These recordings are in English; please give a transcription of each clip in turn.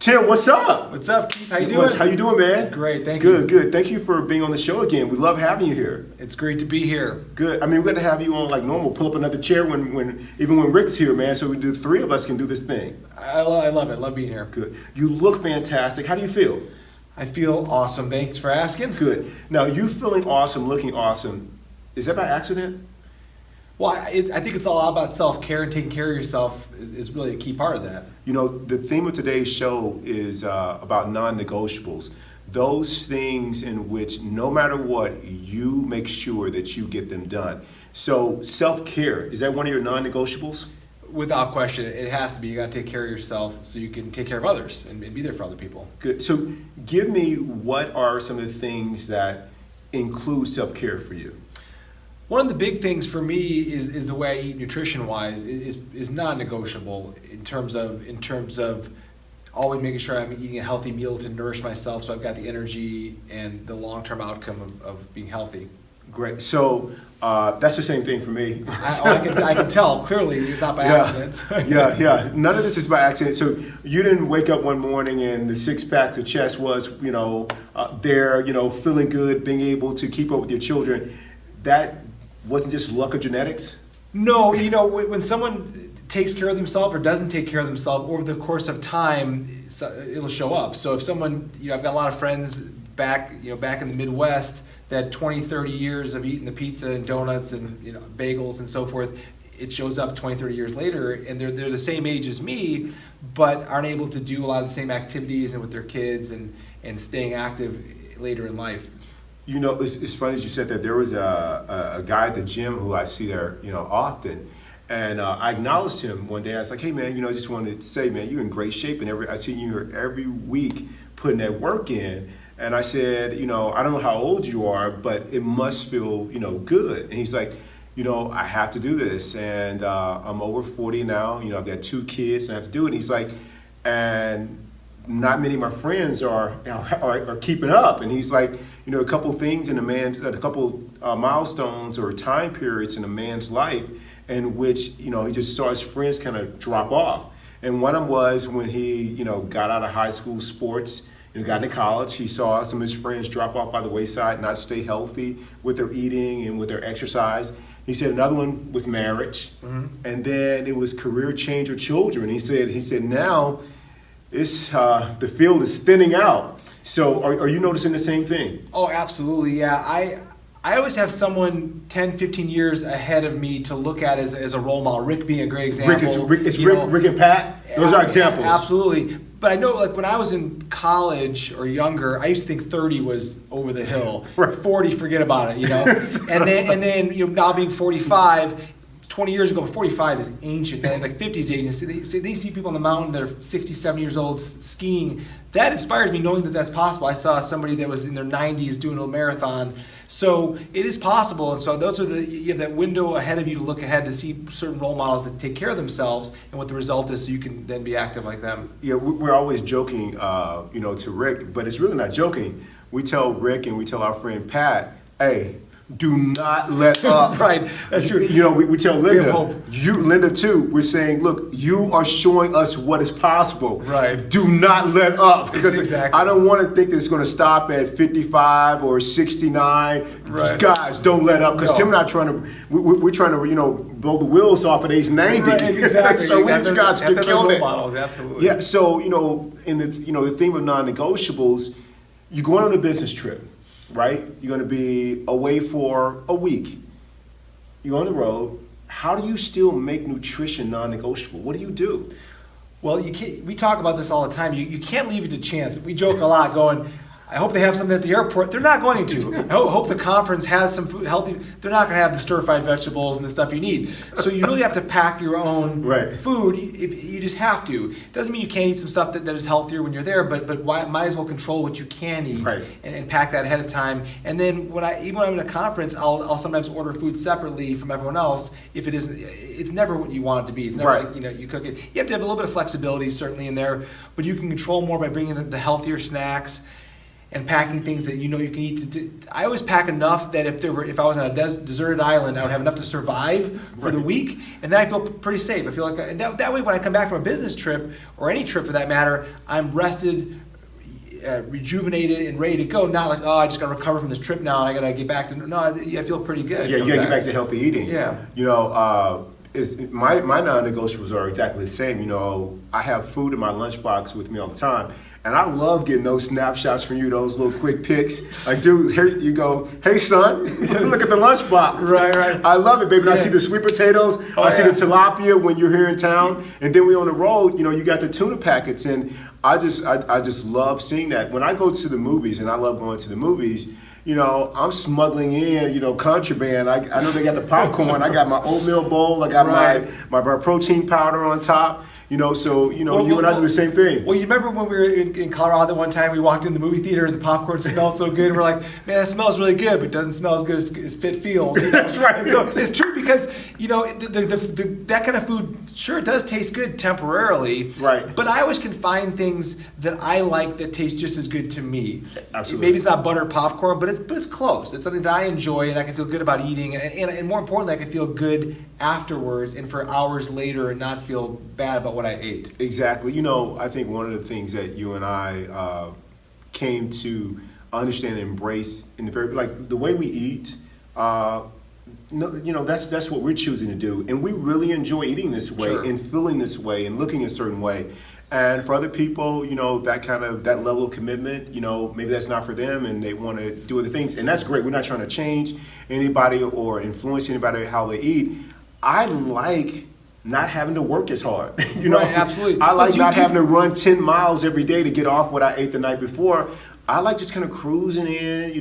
Tim, what's up? What's up, Keith? How you doing? How you doing, man? Great, thank you. Good. Thank you for being on the show again. We love having you here. It's great to be here. Good. I mean, we're going to have you on like normal. Pull up another chair even when Rick's here, man. So the three of us can do this thing. I love it. Love being here. Good. You look fantastic. How do you feel? I feel awesome. Thanks for asking. Good. Now, you feeling awesome, looking awesome, is that by accident? Well, I think it's all about self-care, and taking care of yourself is really a key part of that. You know, the theme of today's show is about non-negotiables. Those things in which no matter what, you make sure that you get them done. So self-care, is that one of your non-negotiables? Without question, it has to be. You got to take care of yourself so you can take care of others and be there for other people. Good. So give me, what are some of the things that include self-care for you? One of the big things for me is the way I eat nutrition-wise is non-negotiable in terms of always making sure I'm eating a healthy meal to nourish myself, so I've got the energy and the long-term outcome of being healthy. Great. So that's the same thing for me. I can tell clearly it's not by accident. Yeah. None of this is by accident. So you didn't wake up one morning and the six-pack to chest was, there, feeling good, being able to keep up with your children. That wasn't just luck or genetics? No, when someone takes care of themselves or doesn't take care of themselves over the course of time, it'll show up. So if someone, I've got a lot of friends back in the Midwest that 20, 30 years of eating the pizza and donuts and bagels and so forth, it shows up 20, 30 years later, and they're the same age as me, but aren't able to do a lot of the same activities and with their kids and staying active later in life. It's funny as you said that. There was a guy at the gym who I see there, often, and I acknowledged him one day. I was like, "Hey, man, I just wanted to say, man, you're in great shape, and I see you here every week putting that work in." And I said, I don't know how old you are, but it must feel, good. And he's like, I have to do this, and I'm over 40 now. I've got 2 kids, and I have to do it. And he's like, and not many of my friends are keeping up. And he's like, a couple things in a couple milestones or time periods in a man's life in which, he just saw his friends kind of drop off. And one of them was when he, got out of high school sports, got into college. He saw some of his friends drop off by the wayside, not stay healthy with their eating and with their exercise. He said another one was marriage. Mm-hmm. And then it was career change or children. He said now, the field is thinning out. So are you noticing the same thing? Oh, absolutely, yeah. I always have someone 10, 15 years ahead of me to look at as a role model. Rick being a great example. Rick and Pat? Those are examples. Absolutely. But I know, like, when I was in college or younger, I used to think 30 was over the hill. Right. 40, forget about it, and then now being 45, 20 years ago, 45 is ancient. Like 50 is ancient. So they see people on the mountain that are 60, 70 years old skiing. That inspires me, knowing that that's possible. I saw somebody that was in their 90s doing a marathon. So it is possible. And so you have that window ahead of you to look ahead to see certain role models that take care of themselves and what the result is, so you can then be active like them. Yeah, we're always joking, to Rick, but it's really not joking. We tell Rick and we tell our friend Pat, hey, do not let up. Right, that's true. We tell Linda, Linda too, we're saying, look, you are showing us what is possible. Right. Do not let up. Because exactly. I don't want to think that it's going to stop at 55 or 69. Right. Guys, don't let up, because Tim and I we're trying to, blow the wheels off at age 90. Right, exactly. So we need you guys to get killed it. Absolutely. Yeah, so, in the theme of non-negotiables, you're going on a business trip. Right? You're going to be away for a week. You're on the road. How do you still make nutrition non-negotiable? What do you do? Well, we talk about this all the time. You can't leave it to chance. We joke a lot going, I hope they have something at the airport. They're not going to. I hope the conference has some food, healthy. They're not going to have the stir-fried vegetables and the stuff you need. So you really have to pack your own food. If you just have to. It doesn't mean you can't eat some stuff that is healthier when you're there, but might as well control what you can eat and pack that ahead of time. And then even when I'm in a conference, I'll sometimes order food separately from everyone else. If it isn't, it's never what you want it to be. It's never like, you cook it. You have to have a little bit of flexibility certainly in there, but you can control more by bringing the healthier snacks and packing things that you can eat. I always pack enough that if I was on a deserted island, I would have enough to survive for the week, and then I feel pretty safe. I feel like, and that way when I come back from a business trip, or any trip for that matter, I'm rested, rejuvenated, and ready to go. Not like, I just got to recover from this trip now, and I got to get back to, no, I feel pretty good. Yeah, you got to get back to healthy eating. Yeah. My non-negotiables are exactly the same. I have food in my lunchbox with me all the time. And I love getting those snapshots from you, those little quick pics. Like, dude, here you go. Hey, son, look at the lunchbox. Right. I love it, baby. And I see the sweet potatoes. I see the tilapia when you're here in town. And then we on the road, you got the tuna packets. And I just love seeing that. When I go to the movies, and I love going to the movies, I'm smuggling in, contraband. I know they got the popcorn. I got my oatmeal bowl. I got my protein powder on top. So you and I do the same thing. Well, you remember when we were in Colorado that one time we walked in the movie theater and the popcorn smelled so good, and we're like, man, that smells really good, but it doesn't smell as good as Fit feels. That's right. And so it's true because that kind of food, sure, it does taste good temporarily. Right. But I always can find things that I like that taste just as good to me. Absolutely. Maybe it's not butter popcorn, but it's close. It's something that I enjoy and I can feel good about eating, and more importantly, I can feel good afterwards and for hours later and not feel bad about what I ate. Exactly. I think one of the things that you and I came to understand and embrace in the way we eat. That's what we're choosing to do, and we really enjoy eating this way and feeling this way and looking a certain way. And for other people, that level of commitment, maybe that's not for them, and they want to do other things, and that's great. We're not trying to change anybody or influence anybody how they eat. I like not having to work as hard. Right, absolutely. I like not having to run 10 miles every day to get off what I ate the night before. I like just kind of cruising in,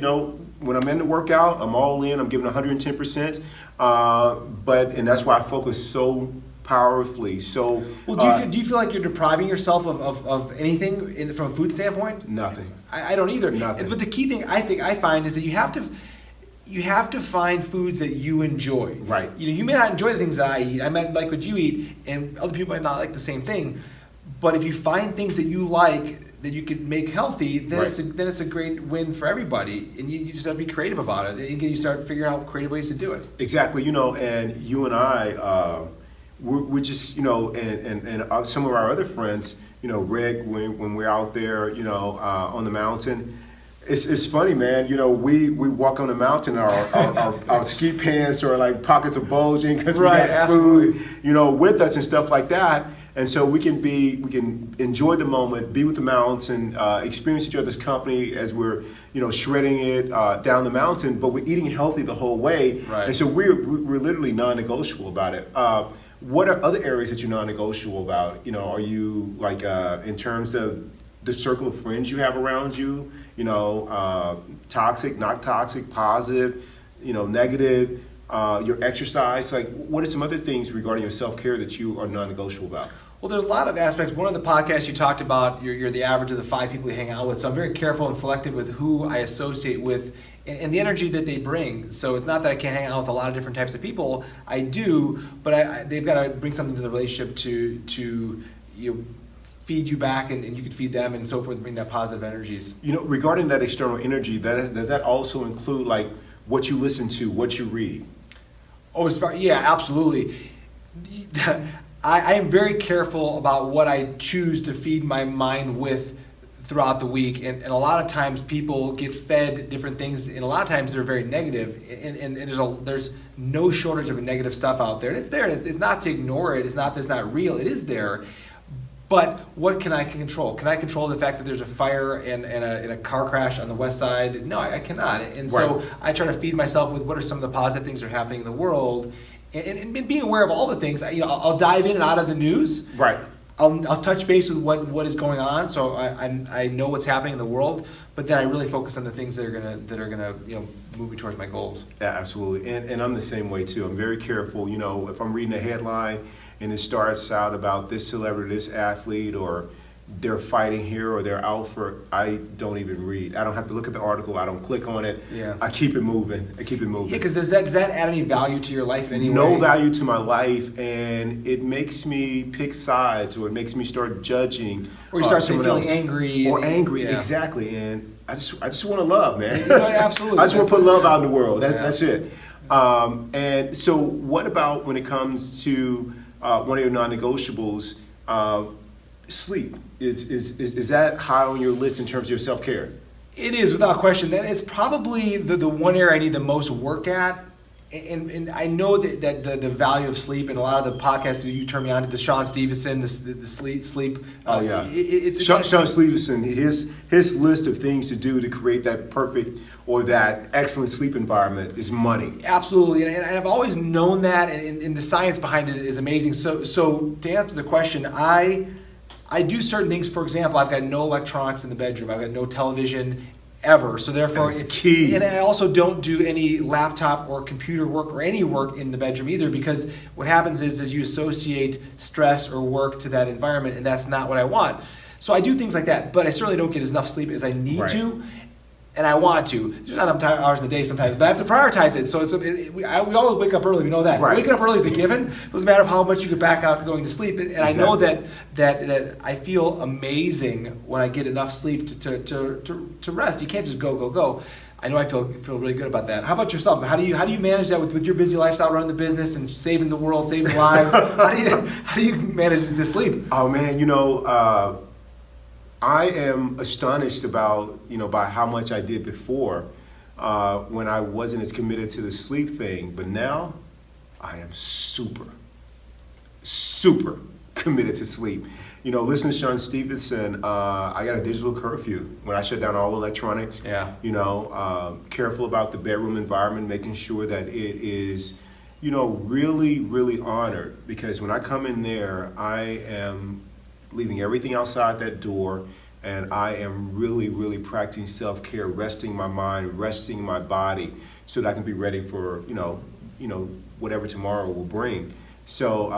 when I'm in the workout, I'm all in, I'm giving 110%. And that's why I focus so powerfully. So, do you feel like you're depriving yourself of anything from a food standpoint? Nothing. I don't either. Nothing. But the key thing I find is that you have to find foods that you enjoy. Right. You may not enjoy the things that I eat. I might like what you eat, and other people might not like the same thing. But if you find things that you like that you could make healthy, then it's a great win for everybody. And you just have to be creative about it. And you start figuring out creative ways to do it. Exactly. And you and I, we're just, and some of our other friends, Rick, when we're out there, on the mountain. It's funny, man. We walk on the mountain, our ski pants are like pockets of bulging because we got food, with us and stuff like that. And so we can enjoy the moment, be with the mountain, experience each other's company as we're, shredding it down the mountain. But we're eating healthy the whole way, and so we're literally non-negotiable about it. What are other areas that you're non-negotiable about? Are you like in terms of the circle of friends you have around you? Toxic, not toxic, positive, negative, your exercise. Like, what are some other things regarding your self-care that you are non-negotiable about? Well, there's a lot of aspects. One of the podcasts you talked about, you're the average of the 5 people you hang out with. So I'm very careful and selective with who I associate with and the energy that they bring. So it's not that I can't hang out with a lot of different types of people. I do, but they've got to bring something to the relationship to feed you back, and you could feed them and so forth, and bring that positive energies. Regarding that external energy, does that also include like what you listen to, what you read? Oh, absolutely. I am very careful about what I choose to feed my mind with throughout the week, and a lot of times people get fed different things, and a lot of times they're very negative, and there's no shortage of negative stuff out there, and it's there, and it's not to ignore it. It's not that it's not real. It is there. But what can I control? Can I control the fact that there's a fire and a car crash on the west side? No, I cannot. And so I try to feed myself with what are some of the positive things that are happening in the world, and being aware of all the things. I'll dive in and out of the news. Right. I'll touch base with what is going on, so I know what's happening in the world, but then I really focus on the things that are gonna move me towards my goals. Yeah, absolutely. And I'm the same way too. I'm very careful. If I'm reading a headline and it starts out about this celebrity, this athlete, or they're fighting here or they're out for, I don't even read. I don't have to look at the article. I don't click on it. Yeah. I keep it moving. Yeah, because does that add any value to your life in any way? No value to my life, and it makes me pick sides, or it makes me start judging. Or you start feeling angry. Or angry, yeah. Exactly. And I just want to love, man. Absolutely. I just want to put love out in the world. That's it. And so what about when it comes to one of your non-negotiables, sleep? Is that high on your list in terms of your self-care? It is, without question. It's probably the one area I need the most work at. And I know that the value of sleep, and a lot of the podcasts that you turn me on to, the Sean Stevenson, the sleep. Oh yeah, it's Sean Stevenson, his list of things to do to create that perfect or that excellent sleep environment is money. Absolutely, and I've always known that, and the science behind it is amazing. So to answer the question, I do certain things. For example, I've got no electronics in the bedroom. I've got no television ever. So therefore, it's key. And I also don't do any laptop or computer work or any work in the bedroom either, because what happens is you associate stress or work to that environment, and that's not what I want. So I do things like that, but I certainly don't get as enough sleep as I need to. And I want to. There's not enough hours in the day sometimes, but I have to prioritize it. So we always wake up early. We know that. Right. Waking up early is a given. It doesn't matter how much you get back out going to sleep. And exactly. I know that I feel amazing when I get enough sleep to rest. You can't just go. I know I feel really good about that. How about yourself? How do you manage that with your busy lifestyle, running the business and saving the world, saving lives? How do you manage to sleep? Oh man, I am astonished about, by how much I did before when I wasn't as committed to the sleep thing. But now I am super committed to sleep. Listen to Sean Stevenson, I got a digital curfew when I shut down all electronics. Yeah. Careful about the bedroom environment, making sure that it is, really, really honored. Because when I come in there, I am leaving everything outside that door, and I am really, really practicing self-care, resting my mind, resting my body, so that I can be ready for, whatever tomorrow will bring. So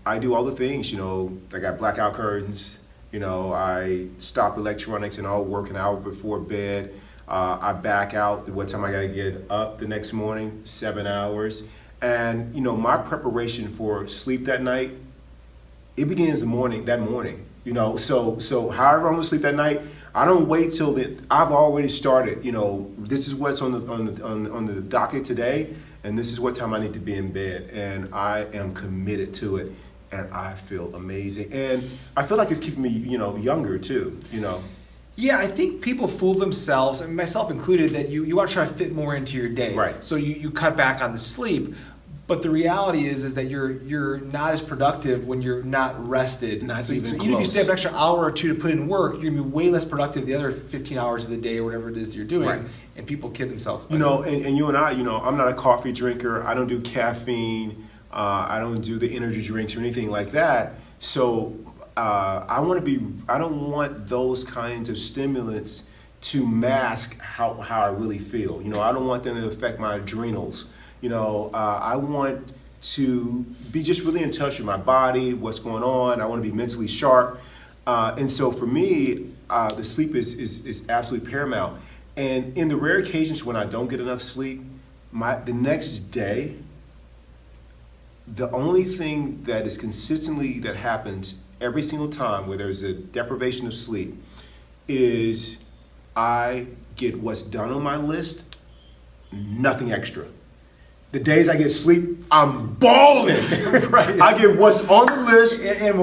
I do all the things, I got blackout curtains, I stop electronics and all work an hour before bed. I back out what time I gotta get up the next morning, 7 hours. And, my preparation for sleep that night, it begins that morning. So however I'm gonna sleep that night, I don't wait till I've already started. This is what's on the docket today, and this is what time I need to be in bed, and I am committed to it, and I feel amazing, and I feel like it's keeping me, younger too. Yeah, I think people fool themselves, and myself included, that you want to try to fit more into your day. Right. So you cut back on the sleep. But the reality is that you're not as productive when you're not rested. So even if you stay up an extra hour or two to put in work, you're gonna be way less productive the other 15 hours of the day or whatever it is you're doing. Right. And people kid themselves. And you and I, I'm not a coffee drinker. I don't do caffeine. I don't do the energy drinks or anything like that. So I don't want those kinds of stimulants to mask how I really feel. I don't want them to affect my adrenals. I want to be just really in touch with my body, what's going on. I want to be mentally sharp. And so for me, the sleep is absolutely paramount. And in the rare occasions when I don't get enough sleep, the next day, the only thing that is consistently that happens every single time where there's a deprivation of sleep is I get what's done on my list, nothing extra. The days I get sleep, I'm balling. Right. I get what's on the list, and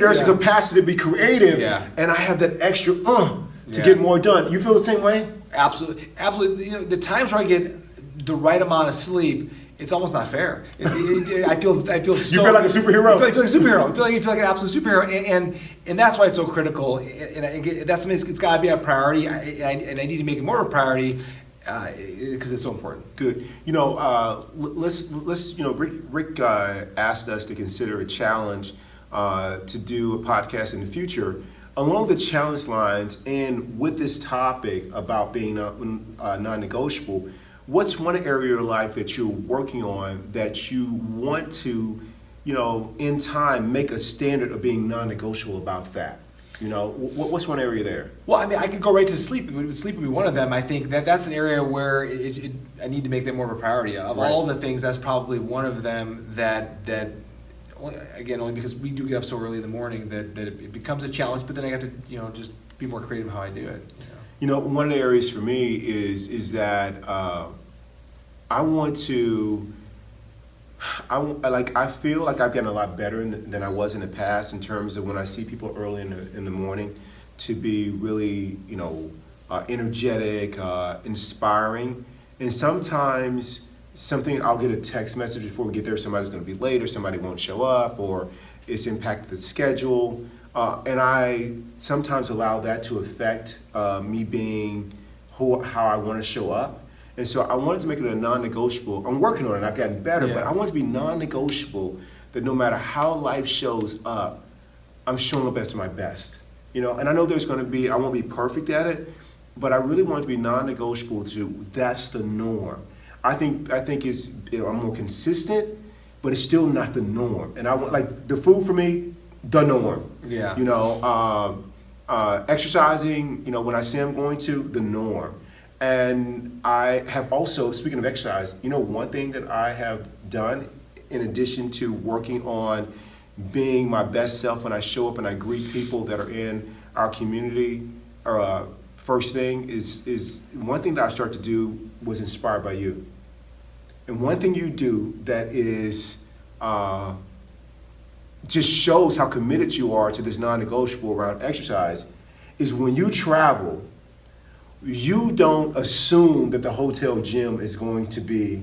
there's a capacity to be creative, and I have that extra to get more done. You feel the same way? Absolutely. The times where I get the right amount of sleep, it's almost not fair. I feel so. You feel like a superhero. I feel like a superhero. You feel like an absolute superhero, and that's why it's so critical. And that's it's got to be a priority, and I need to make it more of a priority. Because it's so important. Good. Rick asked us to consider a challenge to do a podcast in the future along the challenge lines, and with this topic about being non-negotiable. What's one area of your life that you're working on that you want to, in time, make a standard of being non-negotiable about that? What's one area there? Well, I mean, I could go right to sleep. Sleep would be one of them. I think that's an area where I need to make that more of a priority. Of Right. all the things, that's probably one of them that again, only because we do get up so early in the morning that it becomes a challenge. But then I have to, just be more creative in how I do it. One of the areas for me is that I want to. I feel like I've gotten a lot better than I was in the past in terms of when I see people early in the morning to be really, energetic, inspiring. And sometimes I'll get a text message before we get there, somebody's going to be late or somebody won't show up or it's impacted the schedule. And I sometimes allow that to affect me being how I want to show up. And so I wanted to make it a non-negotiable. I'm working on it, I've gotten better, but I want it to be non-negotiable that no matter how life shows up, I'm showing up as my best. And I know I won't be perfect at it, but I really want it to be non-negotiable that's the norm. I think I'm more consistent, but it's still not the norm. And I want, like, the food for me, the norm. Yeah. Exercising, when I say I'm going to, the norm. And I have also, speaking of exercise, one thing that I have done in addition to working on being my best self when I show up and I greet people that are in our community, first thing is one thing that I started to do was inspired by you. And one thing you do that is just shows how committed you are to this non-negotiable around exercise is when you travel, you don't assume that the hotel gym is going to be,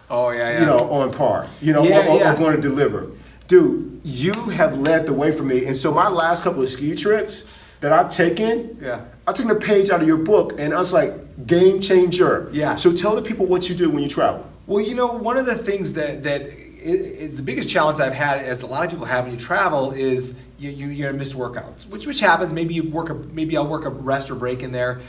on par, or going to deliver. Dude, you have led the way for me. And so my last couple of ski trips that I've taken, I took a page out of your book and I was like, game changer. Yeah. So tell the people what you do when you travel. Well, one of the things that is the biggest challenge that I've had, as a lot of people have when you travel, is you're gonna miss workouts, which happens. Maybe I'll work a rest or break in there.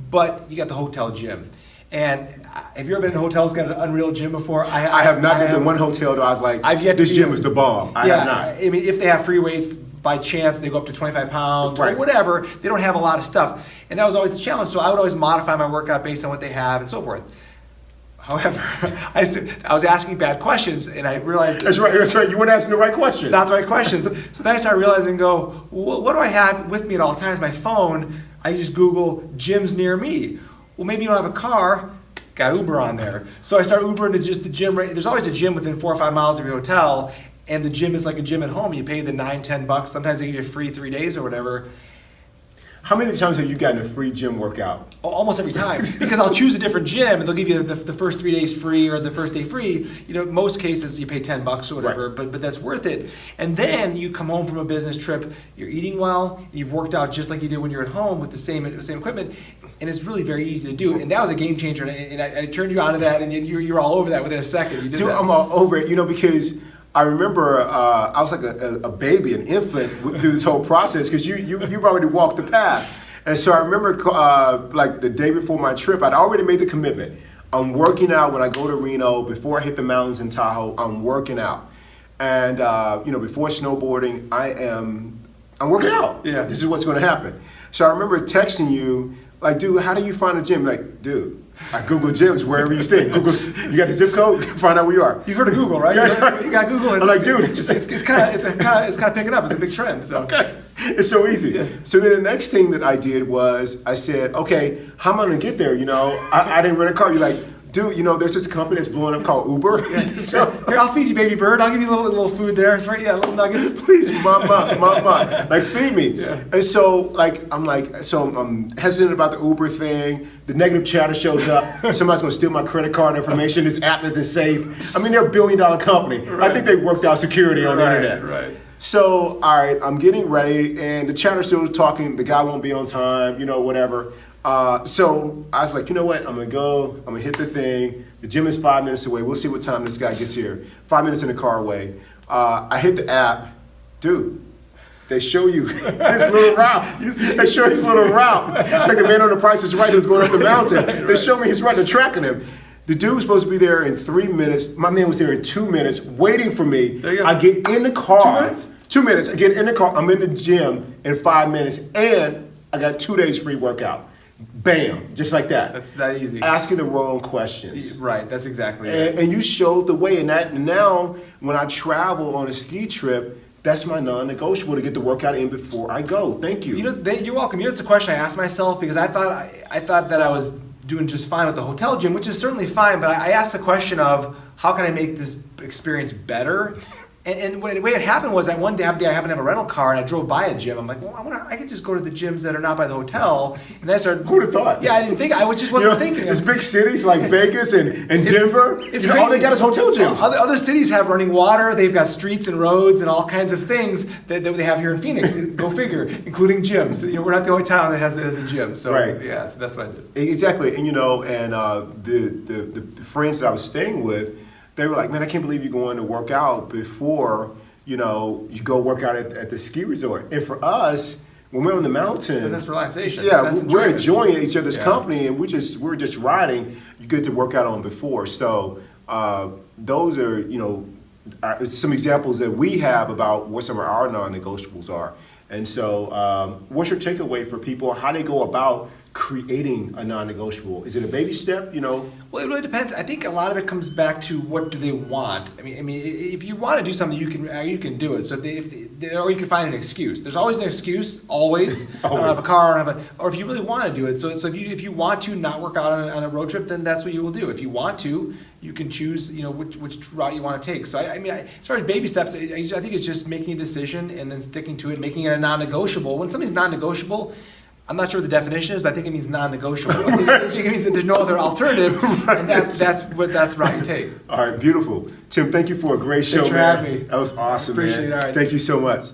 But you got the hotel gym. And have you ever been in a hotel that's got an Unreal Gym before? I have not been to one hotel that I was like, this gym is the bomb. I have not. I mean, if they have free weights, by chance they go up to 25 pounds Right. or whatever, they don't have a lot of stuff. And that was always the challenge. So I would always modify my workout based on what they have and so forth. However, I was asking bad questions and I realized... That's right. You weren't asking the right questions. Not the right questions. So then I started realizing, what do I have with me at all times? My phone. I just Google gyms near me. Well, maybe you don't have a car, got Uber on there. So I started Ubering to just the gym. There's always a gym within 4 or 5 miles of your hotel, and the gym is like a gym at home. You pay the $9-10. Sometimes they give you free 3 days or whatever. How many times have you gotten a free gym workout? Almost every time, because I'll choose a different gym and they'll give you the first 3 days free or the first day free. Most cases you pay $10 or whatever, right. but that's worth it. And then you come home from a business trip, you're eating well, and you've worked out just like you did when you're at home with the same equipment, and it's really very easy to do. And that was a game changer, and I turned you onto that, and you were all over that within a second. You did that. I'm all over it, because I remember I was like a baby, an infant through this whole process because you've already walked the path. And so I remember like the day before my trip, I'd already made the commitment. I'm working out when I go to Reno. Before I hit the mountains in Tahoe, I'm working out. And before snowboarding, I'm working out. Yeah. This is what's going to happen. So I remember texting you, like, dude, how do you find a gym? Like, dude, I Google gyms wherever you stay. Google, you got the zip code? Find out where you are. You've heard of Google, right? You got Google. I'm like, dude, it's kind of picking up. It's a big trend. So. Okay, it's so easy. Yeah. So then the next thing that I did was I said, okay, how am I gonna get there? I didn't rent a car. You're like, dude, there's this company that's blowing up called Uber. Yeah. So, here, I'll feed you, baby bird. I'll give you a little food there. It's right, little nuggets. please, mama, like feed me. Yeah. And so I'm hesitant about the Uber thing. The negative chatter shows up. Somebody's gonna steal my credit card information. This app isn't safe. I mean, they're $1 billion company. Right. I think they worked out security on the internet. Right. So, all right, I'm getting ready, and the chatter's still talking. The guy won't be on time, whatever. So I was like, you know what? I'm gonna hit the thing. The gym is 5 minutes away. We'll see what time this guy gets here. 5 minutes in the car away. I hit the app. Dude, they show you his little route. They show his little route. It's like the man on The Price is Right who's going up the mountain. They show me his route. They're tracking him. The dude was supposed to be there in 3 minutes. My man was there in 2 minutes, waiting for me. There you go. I get in the car. 2 minutes? 2 minutes. I get in the car. I'm in the gym in 5 minutes, and I got 2 days free workout. Bam, just like that. That's that easy. Asking the wrong questions. Right, that's exactly it. And you showed the way. And now, when I travel on a ski trip, that's my non-negotiable to get the workout in before I go. Thank you. You know, you're welcome. You know, it's a question I asked myself because I thought that I was doing just fine with the hotel gym, which is certainly fine. But I asked the question of how can I make this experience better? And the way it happened was that one day I happened to have a rental car and I drove by a gym. I'm like, well, I could just go to the gyms that are not by the hotel. And then I started. Who'd have thought? Yeah, I didn't think. I just wasn't thinking. There's big cities like Vegas and Denver. It's all they got is hotel gyms. Other cities have running water. They've got streets and roads and all kinds of things that they have here in Phoenix. Go figure, including gyms. You know, we're not the only town that has a gym. So right. Yeah, so that's what I did. Exactly, and the friends that I was staying with, they were like, man, I can't believe you're going to work out before you go work out at the ski resort. And for us, when we're on the mountain, But that's relaxation. yeah, That's we're enjoyment. enjoying each other's Yeah. company, and we're just riding. You get to work out on before. So those are some examples that we have about what some of our non-negotiables are. And so, what's your takeaway for people? How they go about creating a non-negotiable? Is it a baby step? Well, it really depends. I think a lot of it comes back to what do they want. I mean, if you want to do something, you can do it. So or you can find an excuse. There's always an excuse. Always. I don't have a car. Or if you really want to do it. So if you want to not work out on a road trip, then that's what you will do. If you want to, you can choose which route you want to take. So as far as baby steps, I think it's just making a decision and then sticking to it, making it a non-negotiable. When something's non-negotiable, I'm not sure what the definition is, but I think it means non-negotiable. I think it means that there's no other alternative, and that's what route you take. All right, beautiful. Tim, thank you for a great show, Thanks for man. having me. That was awesome, Appreciate man. it. All right. Thank you so much.